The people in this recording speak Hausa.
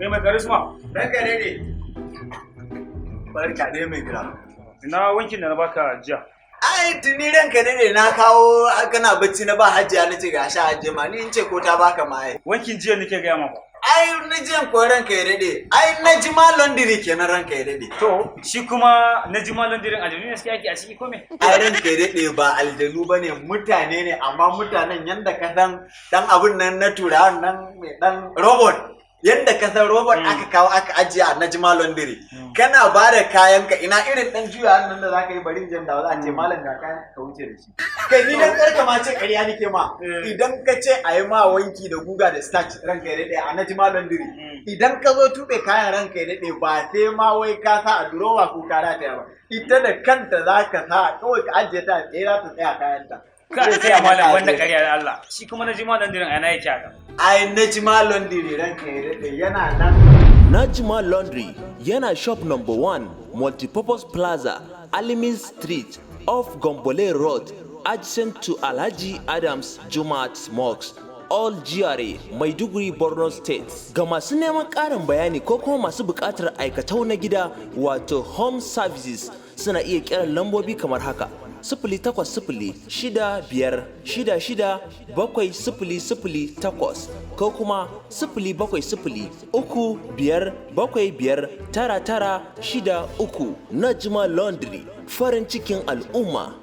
Kai mai karisma. Ranka ne. Barka dai mai gida. Ina wankin da na baka jiya. Ai tuni ranka ne na kawo kana bacci na ba hajiya nace ga sha hajiya ma ni in ce ko ta baka ma ai. Wankin jiya nake gaya maka. Ai na jiyan ko ranka ya dade. Ai na ji ma laundry kenan ranka ya dade. To shi kuma na ji ma laundry aljanu ne suke yaki a ciki ko me? Ai ranka ya dade ba aljanu bane mutane ne amma mutanen yanda ka dan abun nan na turawan nan mai dan robot. Yadda ka san robot aka kawo aka ajiye a Najma Laundry kana ba da kayanka ina irin dan juya nan da zaka yi barin jan da za a ce malam ga kayan ka wuce da shi kai ni dan karka ma ce ƙarya nake ma idan ka ce a yi ma wanki da guga da starch ranka ya dade a Najma Laundry idan ka zo tube kayan ranka ya dade ba sai ma wai ka sa a durowa ko ka rata ba ita da kanta zaka sa kawai ka ajiye ta tsira ta tsaya kayanta Ka tsaya malam wanda ƙarya da Allah shi kuma na ji ma laundry ana yake haka ai Najma Laundry ranka ya dade yana nan Najma Laundry yana shop number 1 multipurpose plaza Alimin Street off Gombole Road adjacent to Alhaji Adams Jumaat Mosque all GRA Maiduguri Borno State. Ga masu neman ƙarin bayani ko kuma masu buƙatar aikatau na gida wato home services suna iya kiran lambobi kamar haka. 0800-66-66-7008 ko kuma 0700-3575-9963 Najma Laundry farin cikin al'umma.